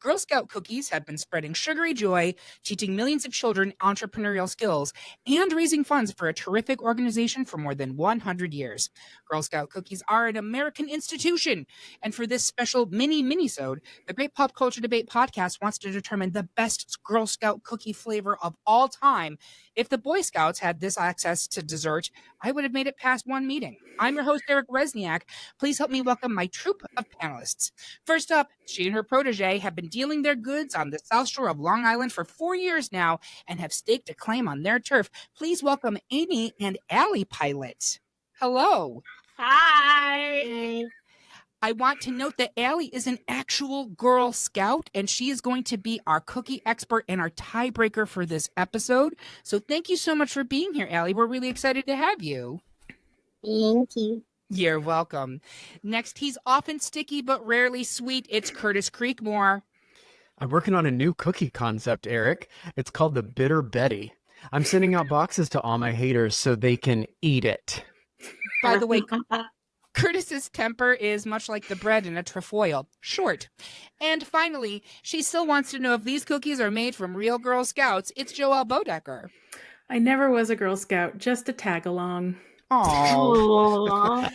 Girl Scout cookies have been spreading sugary joy, teaching millions of children entrepreneurial skills, and raising funds for a terrific organization for more than 100 years. Girl Scout cookies are an American institution, and for this special mini-minisode, the Great Pop Culture Debate podcast wants to determine the best Girl Scout cookie flavor of all time. If the Boy Scouts had this access to dessert, I would have made it past one meeting. I'm your host, Eric Rezsnyak. Please help me welcome my troupe of panelists. First up, she and her protege have been dealing their goods on the South Shore of Long Island for 4 years now and have staked a claim on their turf. Please welcome Amy and Allie Pilott. Hello. Hi. I want to note that Allie is an actual Girl Scout, and she is going to be our cookie expert and our tiebreaker for this episode. So thank you so much for being here, Allie. We're really excited to have you. Thank you. You're welcome. Next, he's often sticky but rarely sweet. It's Curtis Creekmore. I'm working on a new cookie concept, Eric. It's called the Bitter Betty. I'm sending out boxes to all my haters so they can eat it. By the way, Curtis's temper is much like the bread in a trefoil, short. And finally, she still wants to know if these cookies are made from real Girl Scouts. It's Joelle Boedecker. I never was a Girl Scout, just a tag-along. Aww.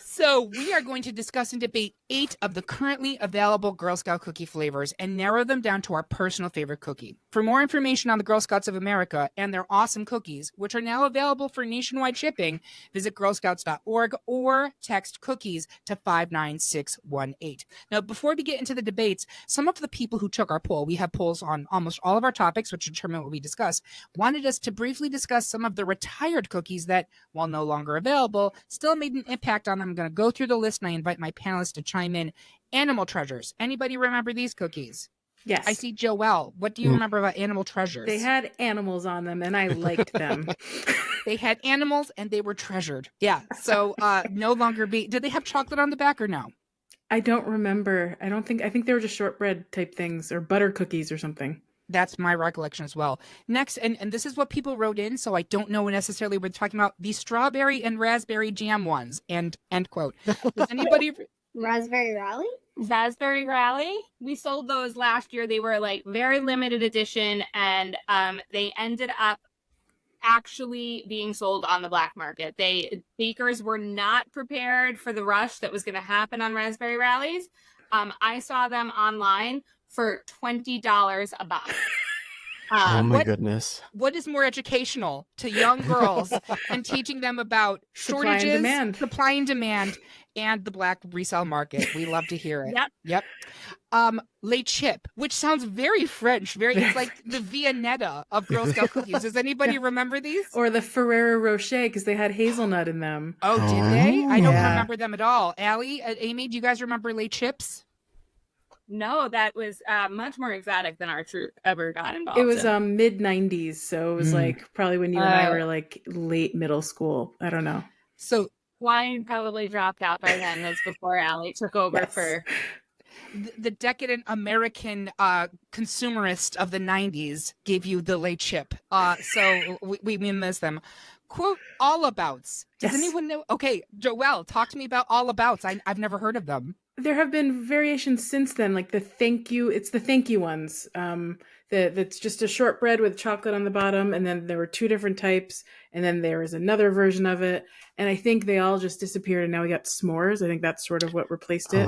So we are going to discuss and debate 8 of the currently available Girl Scout cookie flavors and narrow them down to our personal favorite cookie. For more information on the Girl Scouts of America and their awesome cookies, which are now available for nationwide shipping, visit girlscouts.org or text cookies to 59618. Now, before we get into the debates, some of the people who took our poll, we have polls on almost all of our topics, which determine what we discuss, wanted us to briefly discuss some of the retired cookies that, while no longer available, still made an impact on them. I'm going to go through the list and I invite my panelists to chime in. Animal Treasures. Anybody remember these cookies? Yes. I see Joelle. What do you remember about Animal Treasures? They had animals on them and I liked them. They had animals and they were treasured. Yeah. So no longer did they have chocolate on the back or no? I don't remember. I think they were just shortbread type things or butter cookies or something. That's my recollection as well. Next, and this is what people wrote in, so I don't know necessarily what we're talking about, the strawberry and raspberry jam ones, and end quote. Does anybody... Raspberry Rally? Raspberry Rally. We sold those last year. They were like very limited edition, and they ended up actually being sold on the black market. Bakers were not prepared for the rush that was going to happen on Raspberry Rallies. I saw them online for $20 a box. Oh my goodness. What is more educational to young girls and teaching them about shortages, supply and demand, and the black resale market? We love to hear it. Yep. Le Chip, which sounds very French. It's like the Viennetta of Girl Scout cookies. Does anybody remember these? Or the Ferrero Rocher, because they had hazelnut in them. Oh, did they? I don't remember them at all. Allie, Amy, do you guys remember Le Chips? No, that was much more exotic than our troop ever got involved. It was mid-90s, so it was like probably when you and I were like late middle school. I don't know. So wine probably dropped out by then. That's before Allie took over for the decadent American consumerist of the 90s gave you the Le Chip. So we miss them. Quote, all abouts. Does anyone know? Okay, Joelle, talk to me about all abouts. I've never heard of them. There have been variations since then, like the thank you. It's the thank you ones. That's just a shortbread with chocolate on the bottom, and then there were 2 different types, and then there was another version of it, and I think they all just disappeared, and now we got s'mores. I think that's sort of what replaced it.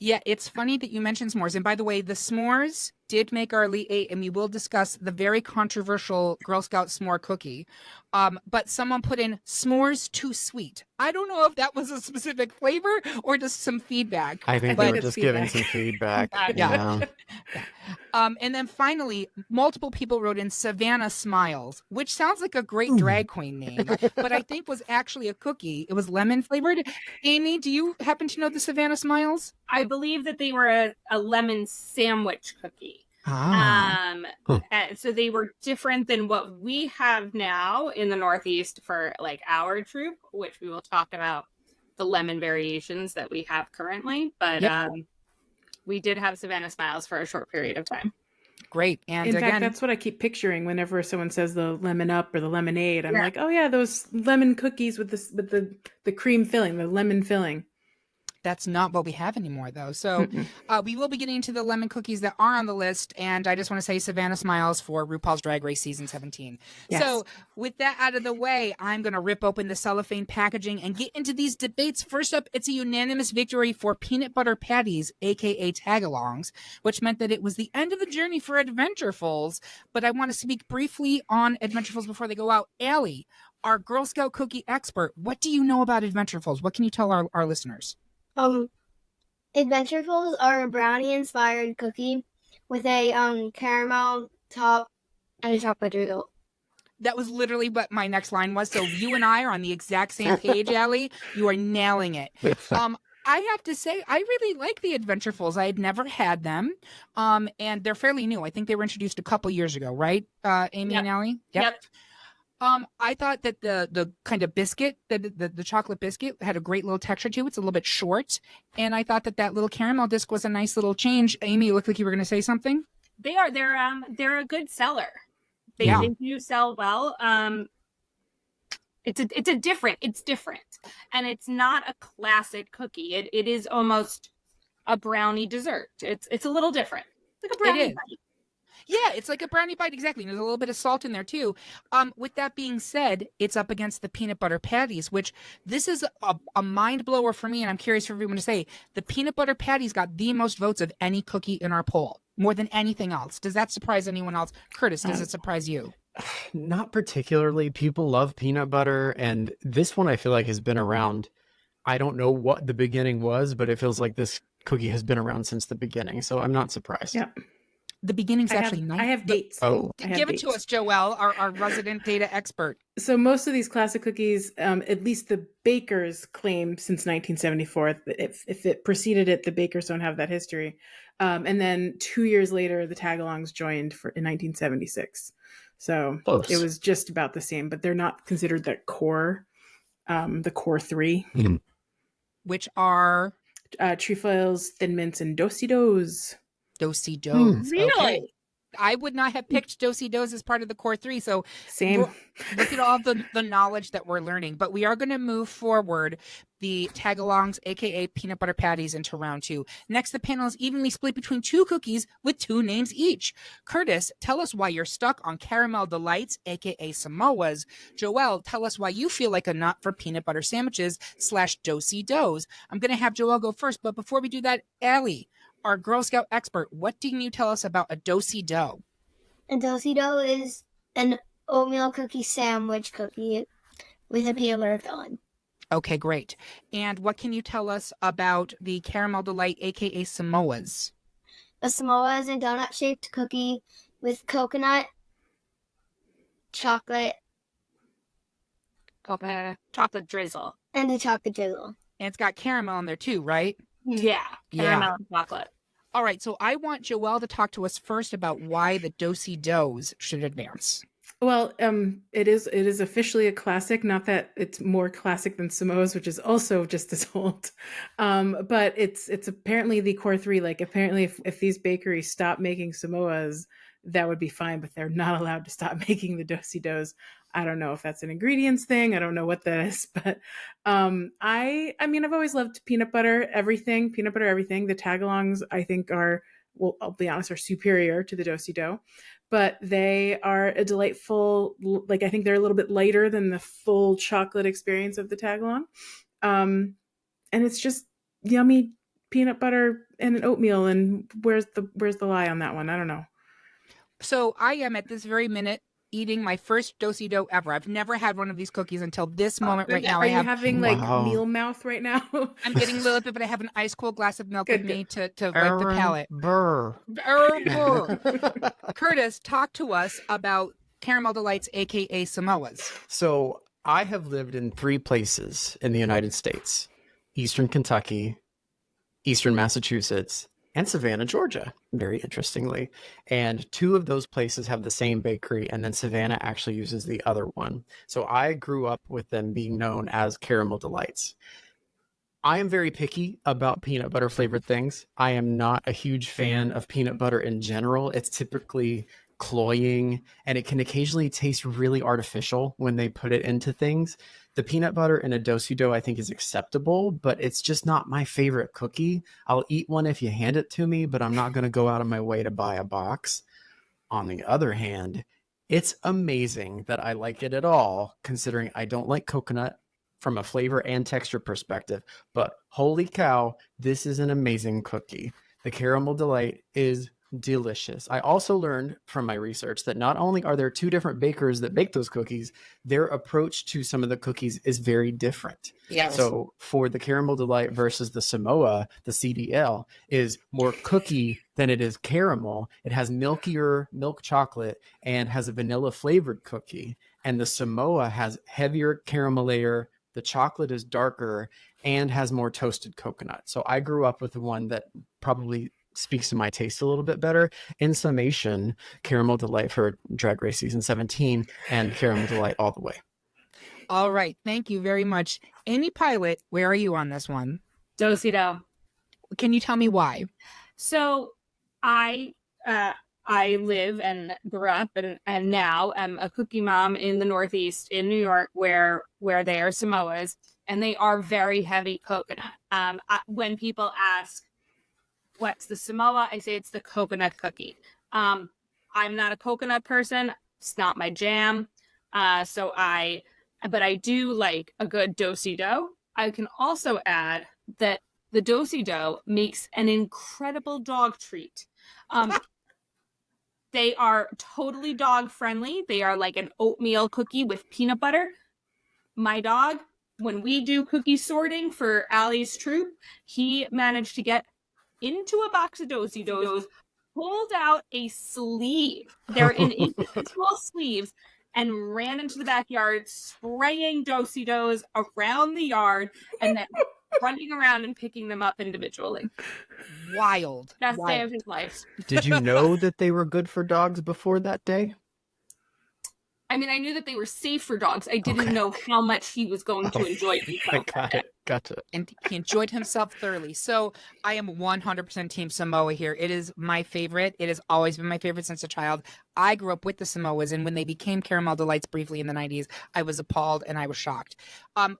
Yeah, it's funny that you mentioned s'mores. And by the way, the s'mores did make our Elite 8, and we will discuss the very controversial Girl Scout s'more cookie. But someone put in s'mores too sweet. I don't know if that was a specific flavor or just some feedback. I think they were just giving some feedback. Yeah. And then finally, multiple people wrote in Savannah Smiles, which sounds like a great drag queen name, but I think was actually a cookie. It was lemon flavored. Amy, do you happen to know the Savannah Smiles? I believe that they were a lemon sandwich cookie. So they were different than what we have now in the Northeast for like our troop, which we will talk about the lemon variations that we have currently. But we did have Savannah Smiles for a short period of time. Great. And in again, fact, that's what I keep picturing whenever someone says the lemon up or the lemonade. I'm like, oh yeah, those lemon cookies with the cream filling, the lemon filling. That's not what we have anymore, though. So we will be getting into the lemon cookies that are on the list. And I just want to say Savannah smiles for RuPaul's Drag Race Season 17. Yes. So with that out of the way, I'm going to rip open the cellophane packaging and get into these debates. First up, it's a unanimous victory for peanut butter patties, a.k.a. Tagalongs, which meant that it was the end of the journey for Adventurefuls. But I want to speak briefly on Adventurefuls before they go out. Allie, our Girl Scout cookie expert, what do you know about Adventurefuls? What can you tell our listeners? Adventurefuls are a brownie-inspired cookie with a caramel top and a chocolate drizzle. That was literally what my next line was. So you and I are on the exact same page, Allie. You are nailing it. I have to say, I really like the Adventurefuls. I had never had them, and they're fairly new. I think they were introduced a couple years ago, right, Amy and Allie? Yep. I thought that the kind of biscuit, the chocolate biscuit, had a great little texture to it. It's a little bit short, and I thought that little caramel disc was a nice little change. Amy, you look like you were going to say something. They're a good seller. They do sell well. It's different, and it's not a classic cookie. It is almost a brownie dessert. It's a little different. It's like a brownie bite. Yeah, it's like a brownie bite, exactly. And there's a little bit of salt in there too. With that being said, it's up against the peanut butter patties, which this is a mind blower for me, and I'm curious for everyone to say the peanut butter patties got the most votes of any cookie in our poll, more than anything else. Does that surprise anyone else? Curtis, does it surprise you? Not particularly. People love peanut butter, and this one I feel like has been around. I don't know what the beginning was, but it feels like this cookie has been around since the beginning, so I'm not surprised. Yeah. The beginning's actually nice. I have dates. Give it to us, Joelle, our resident data expert. So most of these classic cookies, at least the bakers claim since 1974. If it preceded it, the bakers don't have that history. And then 2 years later, the Tagalongs joined in 1976. So Close. It was just about the same, but they're not considered the core three. Which are? Trefoils, Thin Mints, and Do-si-dos. Do-si-dos. Really? Okay. I would not have picked Do-si-dos as part of the core three. So Same. Look at all the knowledge that we're learning. But we are going to move forward the Tagalongs, a.k.a. peanut butter patties, into round two. Next, the panel is evenly split between two cookies with two names each. Curtis, tell us why you're stuck on caramel DeLites, a.k.a. Samoas. Joelle, tell us why you feel like a nut for peanut butter sandwiches / Do-si-dos. I'm going to have Joelle go first. But before we do that, Allie, our Girl Scout expert, what can you tell us about a do-si-do? A do-si-do is an oatmeal cookie sandwich cookie with a peanut butter filling. Okay, great. And what can you tell us about the Caramel Delight, aka Samoas? A Samoa is a donut-shaped cookie with coconut, chocolate, chocolate drizzle. and a chocolate drizzle. And it's got caramel in there too, right? Yeah, caramel and chocolate. All right, so I want Joelle to talk to us first about why the do-si-dos should advance. Well, it is officially a classic. Not that it's more classic than Samoa's, which is also just as old. But it's apparently the core three. Like apparently, if these bakeries stop making Samoa's, that would be fine. But they're not allowed to stop making the do-si-dos. I don't know if that's an ingredients thing. I don't know what that is, but I mean, I've always loved peanut butter everything. The Tagalongs, I think, well, I'll be honest, are superior to the do-si-do, but they are a delightful, like, I think they're a little bit lighter than the full chocolate experience of the Tagalong. And it's just yummy peanut butter and an oatmeal. And where's the lie on that one? I don't know. So I am at this very minute eating my first do-si-do ever. I've never had one of these cookies until this moment right now. Are you having like meal mouth right now? I'm getting a little bit, but I have an ice cold glass of milk with me to wipe the palate. Burr. Curtis, talk to us about Caramel Delights, aka Samoas. So I have lived in 3 places in the United States: Eastern Kentucky, Eastern Massachusetts, and Savannah, Georgia, very interestingly. And 2 of those places have the same bakery, and then Savannah actually uses the other one. So I grew up with them being known as Caramel Delights. I am very picky about peanut butter flavored things. I am not a huge fan of peanut butter in general. It's typically cloying, and it can occasionally taste really artificial when they put it into things. The peanut butter in a do-si-do I think is acceptable, but it's just not my favorite cookie. I'll eat one if you hand it to me, but I'm not going to go out of my way to buy a box. On the other hand, it's amazing that I like it at all, considering I don't like coconut from a flavor and texture perspective. But holy cow, this is an amazing cookie. The caramel delight is delicious. I also learned from my research that not only are there two different bakers that bake those cookies, their approach to some of the cookies is very different. Yes. So for the caramel delight versus the Samoa, the CDL is more cookie than it is caramel. It has milkier milk chocolate and has a vanilla flavored cookie. And the Samoa has heavier caramel layer. The chocolate is darker and has more toasted coconut. So I grew up with the one that probably speaks to my taste a little bit better. In summation, caramel delight for Drag Race season 17 and caramel delight all the way. All right. Thank you very much. Amy Pilott, where are you on this one? Do-si-do. Can you tell me why? So I live and grew up and now am a cookie mom in the Northeast in New York where they are Samoas, and they are very heavy coconut. When people ask, what's the Samoa? I say it's the coconut cookie. I'm not a coconut person. It's not my jam. But I do like a good do-si-do. I can also add that the do-si-do makes an incredible dog treat. They are totally dog friendly. They are like an oatmeal cookie with peanut butter. My dog, when we do cookie sorting for Allie's troop, he managed to get into a box of do-si-dos, pulled out a sleeve. They're in individual sleeves, and ran into the backyard spraying do-si-dos around the yard and then running around and picking them up individually. Wild. Best day of his life. Did you know that they were good for dogs before that day? I mean, I knew that they were safe for dogs. I didn't know how much he was going to enjoy himself. Gotcha. And he enjoyed himself thoroughly. So I am 100% Team Samoa here. It is my favorite. It has always been my favorite since a child. I grew up with the Samoas, and when they became Caramel Delights briefly in the 90s, I was appalled and I was shocked.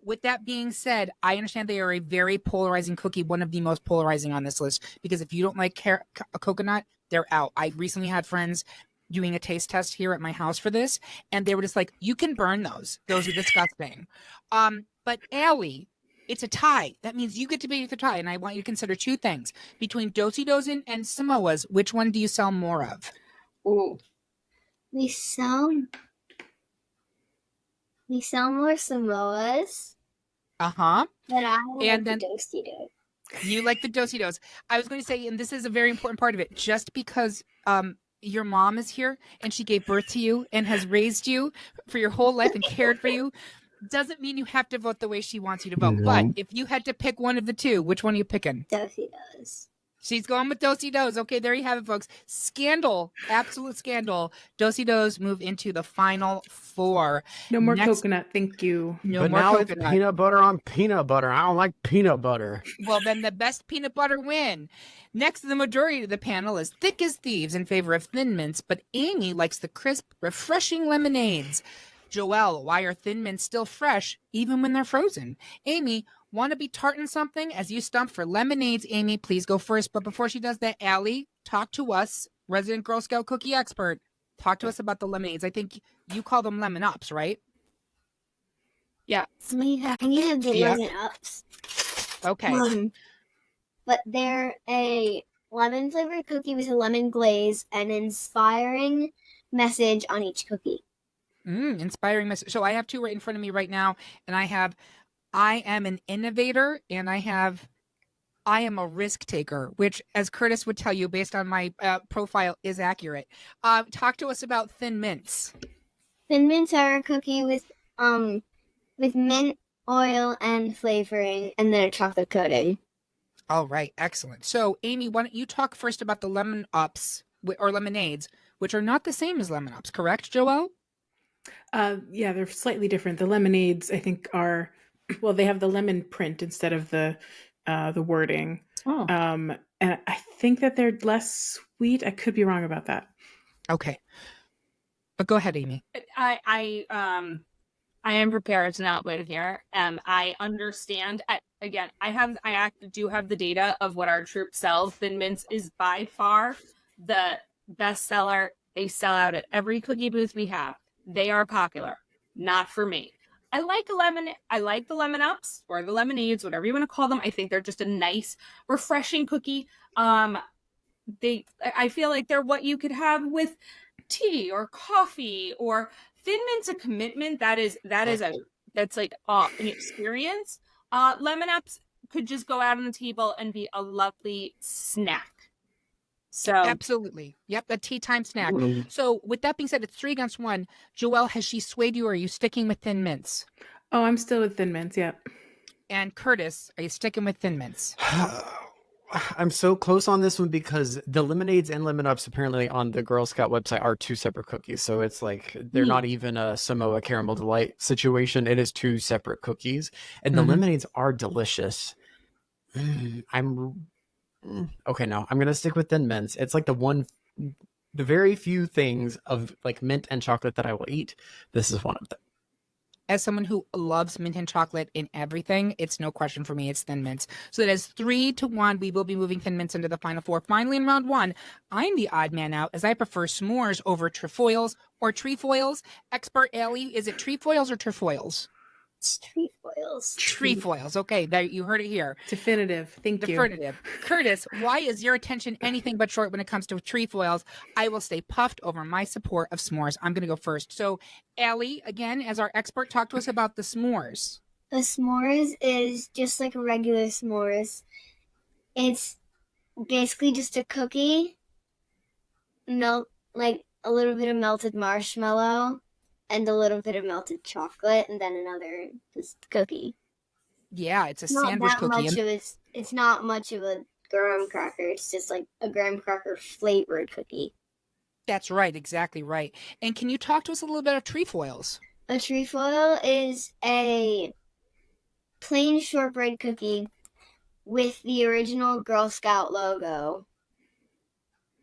With that being said, I understand they are a very polarizing cookie, one of the most polarizing on this list, because if you don't like a coconut, they're out. I recently had friends doing a taste test here at my house for this, and they were just like, you can burn those. Those are disgusting. But Allie, it's a tie. That means you get to be the tie, and I want you to consider two things. Between do-si-dos and Samoas, which one do you sell more of? Ooh. We sell more Samoas. Uh-huh. But I And like then- the do-si-do. You like the do-si-dos. I was going to say, and this is a very important part of it, just because your mom is here and she gave birth to you and has raised you for your whole life and cared for you, doesn't mean you have to vote the way she wants you to vote. No. But if you had to pick one of the two, which one are you picking? Do-si-dos. She's going with do-si-dos. Okay, there you have it, folks. Scandal, absolute scandal. Do-si-dos move into the final four. No more Next- coconut, thank you. No But more now coconut. it's peanut butter on peanut butter. I don't like peanut butter. Well, then the best peanut butter win. Next, the majority of the panel is thick as thieves in favor of Thin Mints, but Amy likes the crisp, refreshing lemonades. Joelle, why are Thin Mints still fresh even when they're frozen? Amy, want to be tarting something as you stump for lemonades? Amy, please go first. But before she does that, Allie, talk to us, resident Girl Scout cookie expert. Talk to us about the lemonades. I think you call them lemon ups, right? Yeah. So we have the Yeah. lemon ups. Okay. But they're a lemon flavored cookie with a lemon glaze and an inspiring message on each cookie. Inspiring message. So I have two right in front of me right now, and I am an innovator, and I am a risk taker, which, as Curtis would tell you, based on my profile, is accurate. Talk to us about Thin Mints. Thin Mints are a cookie with mint oil and flavoring, and then a chocolate coating. All right, excellent. So, Amy, why don't you talk first about the lemon ups or lemonades, which are not the same as lemon ups, correct, Joelle? Yeah, they're slightly different. The lemonades, I think, are they have the lemon print instead of the wording. Oh. And I think that they're less sweet. I could be wrong about that. Okay. But go ahead, Amy. I am prepared to not live here. I understand. I do have the data of what our troop sells. Thin Mints is by far the best seller. They sell out at every cookie booth we have. They are popular. Not for me. I like the lemon ups or the lemonades, whatever you want to call them. I think they're just a nice, refreshing cookie. I feel like they're what you could have with tea or coffee. Or Thin Mint's a commitment. That's like an experience. Lemon ups could just go out on the table and be a lovely snack. So Absolutely. Yep, a tea time snack. So with that being said, it's 3 against 1. Joelle, has she swayed you, or are you sticking with Thin Mints? Oh, I'm still with Thin Mints, yeah. And Curtis, are you sticking with Thin Mints? I'm so close on this one because the lemonades and lemon ups apparently on the Girl Scout website are 2 separate cookies. So it's like they're not even a Samoa caramel delight situation. It is 2 separate cookies, and the lemonades are delicious. Okay, no, I'm gonna stick with Thin Mints. It's like the very few things of like mint and chocolate that I will eat. This is one of them. As someone who loves mint and chocolate in everything, it's no question for me. It's Thin Mints. So that is 3-1. We will be moving Thin Mints into the final 4. Finally, in round 1, I'm the odd man out as I prefer s'mores over trefoils or trefoils. Expert Allie, is it trefoils or trefoils? It's Trefoils. Trefoils. Okay, there, you heard it here. Definitive. Thank you. Definitive. Curtis, why is your attention anything but short when it comes to trefoils? I will stay puffed over my support of s'mores. I'm going to go first. So, Allie, again, as our expert, talk to us about the s'mores. The s'mores is just like a regular s'mores. It's basically just a cookie, like a little bit of melted marshmallow, and a little bit of melted chocolate, and then another just cookie. Yeah, it's a sandwich cookie. It's not much of a graham cracker. It's just like a graham cracker flavored cookie. That's right, exactly right. And can you talk to us a little bit of trefoils? A trefoil is a plain shortbread cookie with the original Girl Scout logo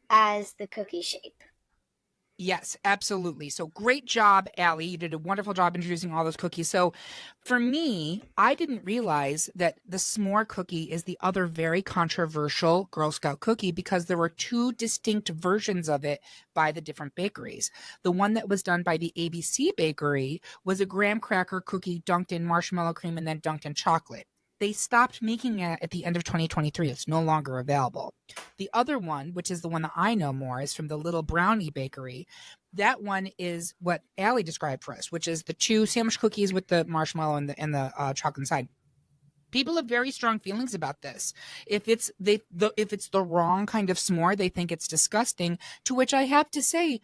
as the cookie shape. Yes, absolutely. So great job, Allie. You did a wonderful job introducing all those cookies. So for me, I didn't realize that the s'more cookie is the other very controversial Girl Scout cookie because there were 2 distinct versions of it by the different bakeries. The one that was done by the ABC bakery was a graham cracker cookie dunked in marshmallow cream and then dunked in chocolate. They stopped making it at the end of 2023. It's no longer available. The other one, which is the one that I know more, is from the Little Brownie Bakery. That one is what Allie described for us, which is the 2 sandwich cookies with the marshmallow and the chocolate inside. People have very strong feelings about this. If it's the wrong kind of s'more, they think it's disgusting. To which I have to say,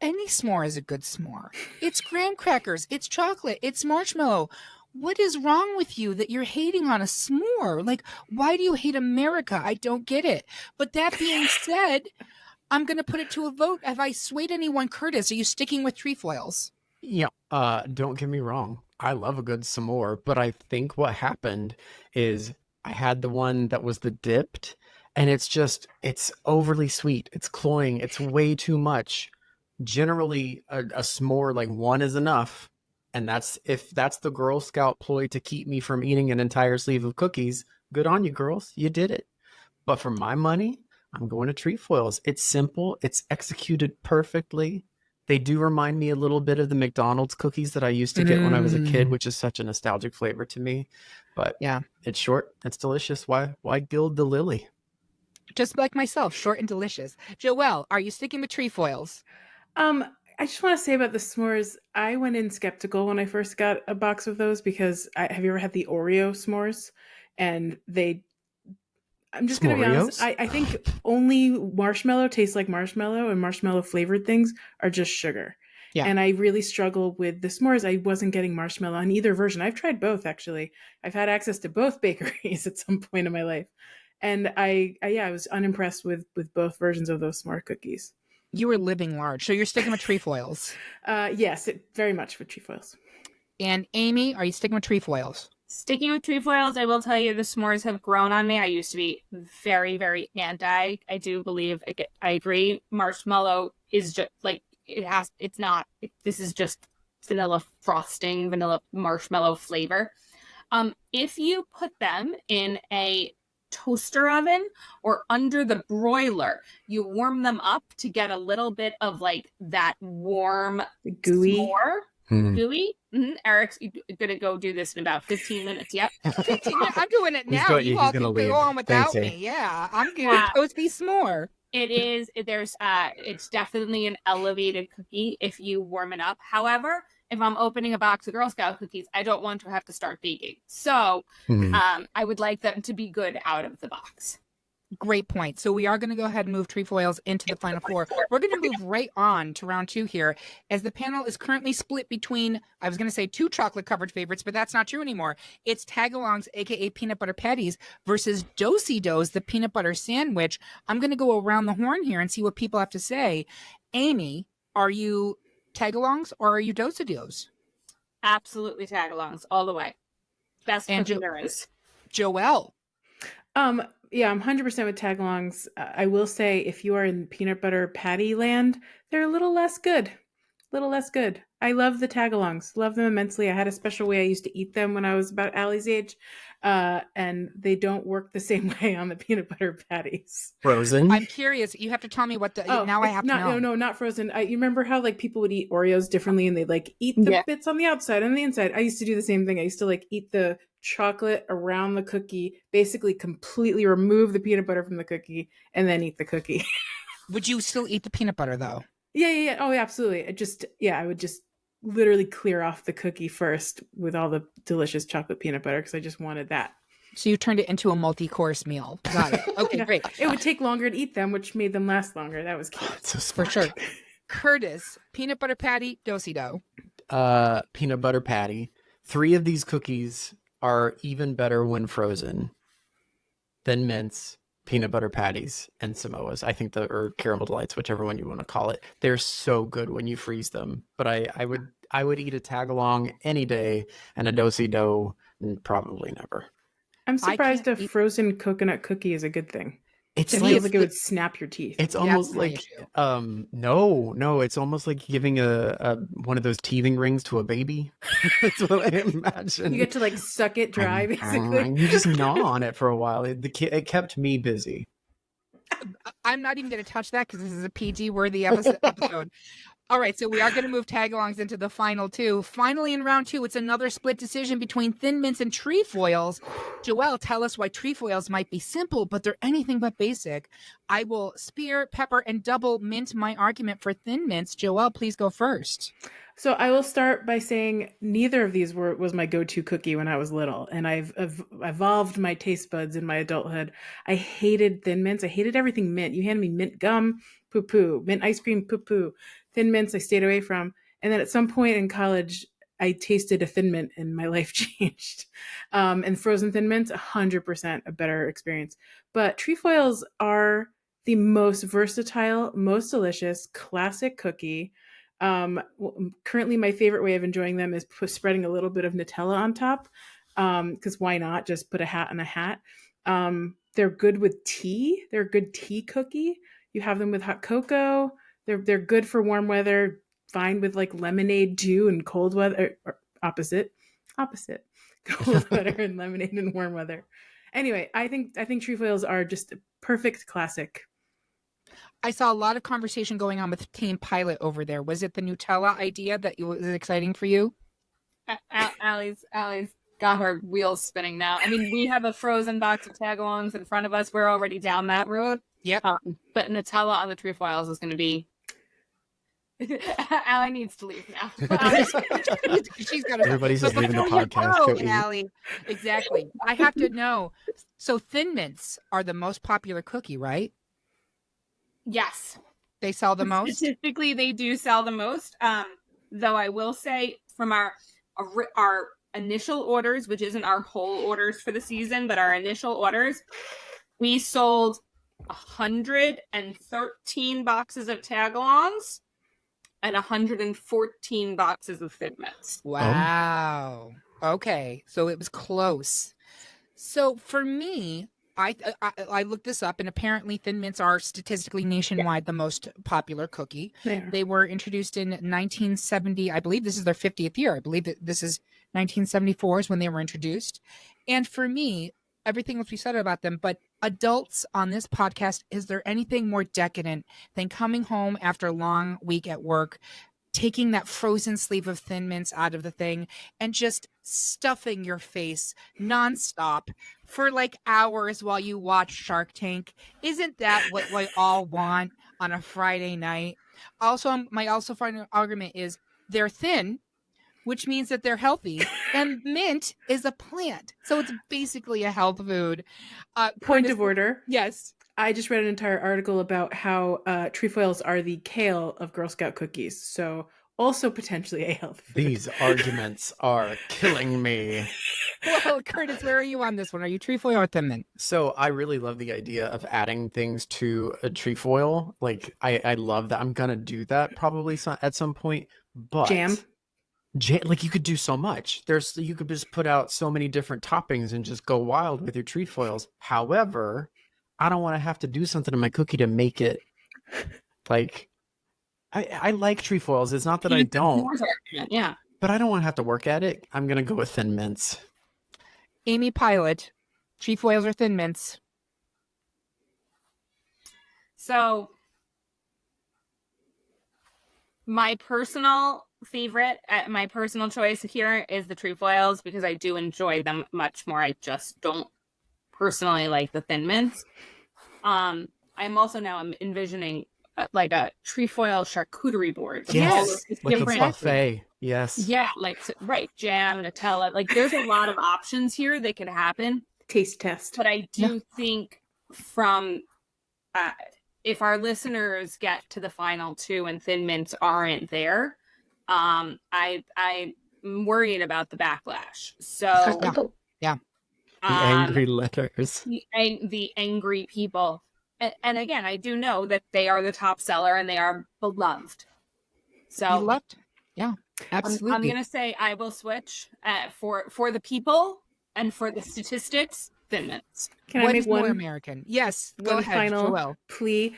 any s'more is a good s'more. It's graham crackers, it's chocolate, it's marshmallow. What is wrong with you that you're hating on a s'more? Like, why do you hate America? I don't get it. But that being said, I'm going to put it to a vote. Have I swayed anyone? Curtis, are you sticking with trefoils? Yeah, don't get me wrong. I love a good s'more, but I think what happened is I had the one that was the dipped, and it's overly sweet. It's cloying. It's way too much. Generally, a s'more, like 1 is enough. And if that's the Girl Scout ploy to keep me from eating an entire sleeve of cookies, good on you, girls. You did it. But for my money, I'm going to trefoils. It's simple. It's executed perfectly. They do remind me a little bit of the McDonald's cookies that I used to get when I was a kid, which is such a nostalgic flavor to me. But yeah, it's short. It's delicious. Why gild the lily? Just like myself, short and delicious. Joelle, are you sticking with trefoils? I just want to say about the s'mores, I went in skeptical when I first got a box of those because have you ever had the Oreo s'mores? And I'm just going to be honest, I think only marshmallow tastes like marshmallow, and marshmallow flavored things are just sugar. Yeah. And I really struggle with the s'mores. I wasn't getting marshmallow on either version. I've tried both, actually. I've had access to both bakeries at some point in my life. And I was unimpressed with both versions of those s'more cookies. You were living large. So you're sticking with trefoils. Yes, very much with trefoils. And Amy, are you sticking with trefoils? Sticking with trefoils, I will tell you the s'mores have grown on me. I used to be very, very anti. I do believe, I agree, marshmallow is just like this is just vanilla frosting, vanilla marshmallow flavor. If you put them in a toaster oven or under the broiler, you warm them up to get a little bit of like that warm Gooey. Gooey. Eric's gonna go do this in about 15 minutes. Yep. 15 minutes. I'm doing it He's now. going- You he's all gonna can leave. go on without Thanks, me. Amy. Yeah, I'm doing Yeah. toasty s'more. It's definitely an elevated cookie if you warm it up. However, if I'm opening a box of Girl Scout cookies, I don't want to have to start baking. So I would like them to be good out of the box. Great point. So we are going to go ahead and move Trefoils into the final four. We're going to move right on to round 2 here, as the panel is currently split between, I was going to say 2 chocolate-covered favorites, but that's not true anymore. It's Tagalongs, aka peanut butter patties, versus Do-si-dos, the peanut butter sandwich. I'm going to go around the horn here and see what people have to say. Amy, are you Tagalongs or are you Do-si-dos? Absolutely Tagalongs all the way. Best And cookie there is. Joelle. Yeah, I'm 100% with Tagalongs. I will say, if you are in peanut butter patty land, they're a little less good. I love the Tagalongs. Love them immensely. I had a special way I used to eat them when I was about Allie's age, and they don't work the same way on the peanut butter patties. Frozen. I'm curious. You have to tell me what the. Now I have to know. No, not frozen. You remember how like people would eat Oreos differently, and they'd like eat the bits on the outside and the inside. I used to do the same thing. I used to like eat the chocolate around the cookie, basically completely remove the peanut butter from the cookie, and then eat the cookie. Would you still eat the peanut butter though? Yeah. Oh, yeah, absolutely. I would just literally clear off the cookie first with all the delicious chocolate peanut butter because I just wanted that. So you turned it into a multi-course meal. Got it. Okay, Yeah. great. It would take longer to eat them, which made them last longer. That was cute. So For smart. sure. Curtis, peanut butter patty, Do-si-do. Peanut butter patty. 3 of these cookies are even better when frozen. Thin Mints, peanut butter patties, and Samoas. I think or caramel delights, whichever one you want to call it. They're so good when you freeze them. But I would eat a Tagalong any day and a Do-si-do probably never. I'm surprised a can't eat- frozen coconut cookie is a good thing. It's It like feels like it would snap your teeth. it's almost my like issue. no, it's almost like giving a one of those teething rings to a baby. That's what I imagine. You get to like suck it dry, basically. And you just gnaw on it for a while. It kept me busy. I'm not even going to touch that because this is a PG-worthy episode. All right, so we are going to move Tagalongs into the final 2. Finally, in round 2, it's another split decision between Thin Mints and Trefoils. Joelle, tell us why Trefoils might be simple, but they're anything but basic. I will spear, pepper, and double mint my argument for Thin Mints. Joelle, please go first. So I will start by saying neither of these was my go-to cookie when I was little, and I've evolved my taste buds in my adulthood. I hated Thin Mints. I hated everything mint. You handed me mint gum, poo-poo. Mint ice cream, poo-poo. Thin Mints I stayed away from. And then at some point in college, I tasted a Thin Mint and my life changed. And frozen Thin Mints, 100% a better experience. But Trefoils are the most versatile, most delicious, classic cookie. Currently, my favorite way of enjoying them is spreading a little bit of Nutella on top. Because why not? Just put a hat on a hat. They're good with tea. They're a good tea cookie. You have them with hot cocoa. They're good for warm weather. Fine with like lemonade too, and cold weather. Or opposite. Cold weather and lemonade in warm weather. Anyway, I think Trefoils are just a perfect classic. I saw a lot of conversation going on with Team Pilot over there. Was it the Nutella idea that was exciting for you? Allie's got her wheels spinning now. I mean, we have a frozen box of Tagalongs in front of us. We're already down that road. Yep. But Nutella on the Trefoils is going to be. Allie needs to leave now. She's got to. Everybody's just leaving the Before you podcast. go, Go eat. Allie. Exactly. I have to know. So Thin Mints are the most popular cookie, right? Yes. They sell the most. Statistically, they do sell the most. Though I will say, from our initial orders, which isn't our whole orders for the season, but our initial orders, we sold 113 boxes of Tagalongs and 114 boxes of Thin Mints. Wow. Okay. So it was close. So for me, I looked this up, and apparently Thin Mints are statistically nationwide the most popular cookie. They were introduced in 1970. I believe this is their 50th year. I believe that this is 1974 is when they were introduced. And for me, everything else we said about them, but adults on this podcast, is there anything more decadent than coming home after a long week at work, taking that frozen sleeve of Thin Mints out of the thing and just stuffing your face nonstop for like hours while you watch Shark Tank? Isn't that what we all want on a Friday night? Also, my final argument is they're thin, which means that they're healthy, and mint is a plant, so it's basically a health food. Point of order. Yes. I just read an entire article about how trefoils are the kale of Girl Scout cookies, so also potentially a health food. These arguments are killing me. Well, Curtis, where are you on this one? Are you trefoil or Thin Mint? So I really love the idea of adding things to a trefoil. Like I love that. I'm gonna do that probably at some point. But Jam, like you could do so much. You could just put out so many different toppings and just go wild with your trefoils. However, I don't want to have to do something to my cookie to make it like I like trefoils. It's not that I don't. Yeah. But I don't want to have to work at it. I'm gonna go with Thin Mints. Amy Pilott, trefoils or Thin Mints? So my personal favorite, my personal choice here is the trefoils because I do enjoy them much more. I just don't personally like the Thin Mints. I'm also now envisioning like a trefoil charcuterie board. Yes, like different a buffet. Yes. Yeah, like right, jam, Nutella. Like there's a lot of options here that could happen. taste test. But I do think from if our listeners get to the final two and Thin Mints aren't there, I'm worried about the backlash. So yeah. The angry letters. The angry people. And again, I do know that they are the top seller and they are beloved. So beloved. Yeah, absolutely. I'm going to say I will switch for the people and for the statistics, Thin Mints. Can I make one more American? Yes. Go one ahead, final Joelle. plea?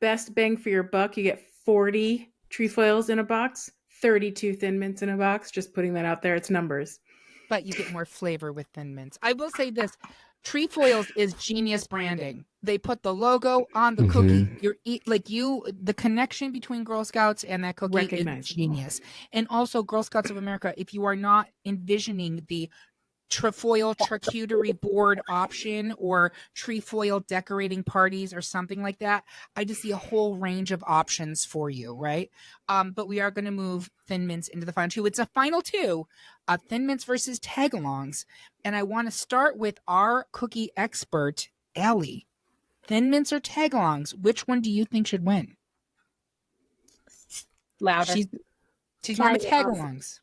Best bang for your buck. You get 40 trefoils in a box, 32 Thin Mints in a box. Just putting that out there. It's numbers. But you get more flavor with Thin Mints. I will say this. Trefoils is genius branding. They put the logo on the cookie. The connection between Girl Scouts and that cookie is genius. And also Girl Scouts of America, if you are not envisioning the trefoil charcuterie board option or trefoil decorating parties or something like that, I just see a whole range of options for you, right? But we are going to move Thin Mints into the final two. It's a final two, Thin Mints versus Tagalongs. And I want to start with our cookie expert, Allie. Thin Mints or Tagalongs? Which one do you think should win? Louder. She's going with Tagalongs.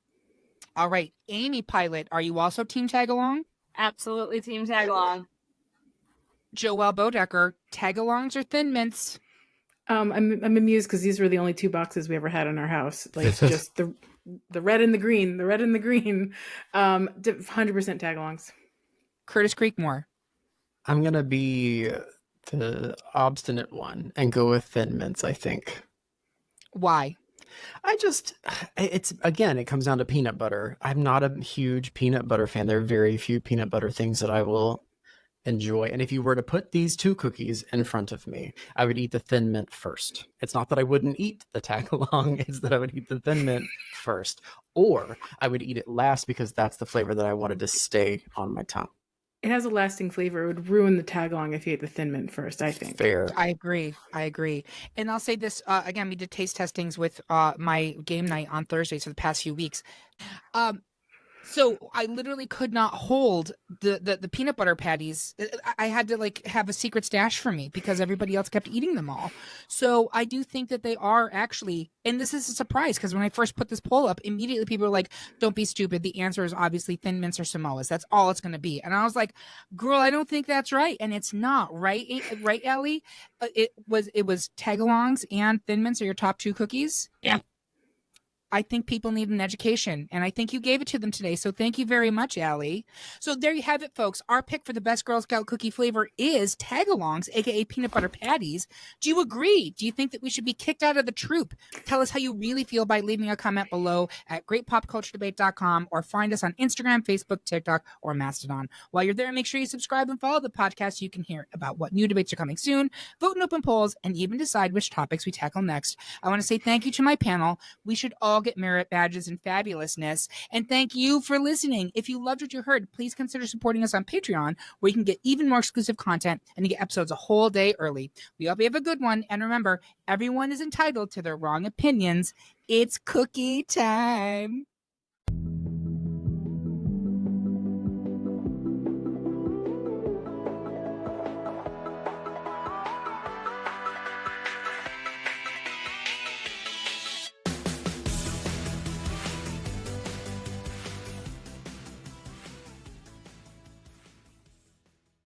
All right, Amy Pilott, are you also Team Tagalong? Absolutely Team Tagalong. Joelle Boedecker, Tagalongs or Thin Mints? I'm amused because these were the only two boxes we ever had in our house. Like just the red and the green, 100% Tagalongs. Curtis Creekmore. I'm gonna be the obstinate one and go with Thin Mints, I think. Why? It comes down to peanut butter. I'm not a huge peanut butter fan. There are very few peanut butter things that I will enjoy. And if you were to put these two cookies in front of me, I would eat the Thin Mint first. It's not that I wouldn't eat the Tagalong, it's that I would eat the Thin Mint first. Or I would eat it last because that's the flavor that I wanted to stay on my tongue. It has a lasting flavor. It would ruin the Tagalong if you ate the Thin Mint first, I think. Fair. I agree. And I'll say this, again, we did taste testings with my game night on Thursdays for the past few weeks. So I literally could not hold the peanut butter patties. I had to have a secret stash for me because everybody else kept eating them all. So I do think that they are actually, and this is a surprise because when I first put this poll up, immediately people were like, don't be stupid. The answer is obviously Thin Mints or Samoas. That's all it's going to be. And I was like, girl, I don't think that's right. And it's not, right? Right, Allie? It was Tagalongs and Thin Mints are your top two cookies? Yeah. I think people need an education, and I think you gave it to them today. So thank you very much, Allie. So there you have it, folks. Our pick for the best Girl Scout cookie flavor is Tagalongs, aka peanut butter patties. Do you agree? Do you think that we should be kicked out of the troop? Tell us how you really feel by leaving a comment below at greatpopculturedebate.com or find us on Instagram, Facebook, TikTok, or Mastodon. While you're there, make sure you subscribe and follow the podcast so you can hear about what new debates are coming soon, vote in open polls, and even decide which topics we tackle next. I want to say thank you to my panel. We should all get merit badges and fabulousness. And thank you for listening. If you loved what you heard, please consider supporting us on Patreon, where you can get even more exclusive content and get episodes a whole day early. We hope you have a good one. And remember, everyone is entitled to their wrong opinions. It's cookie time.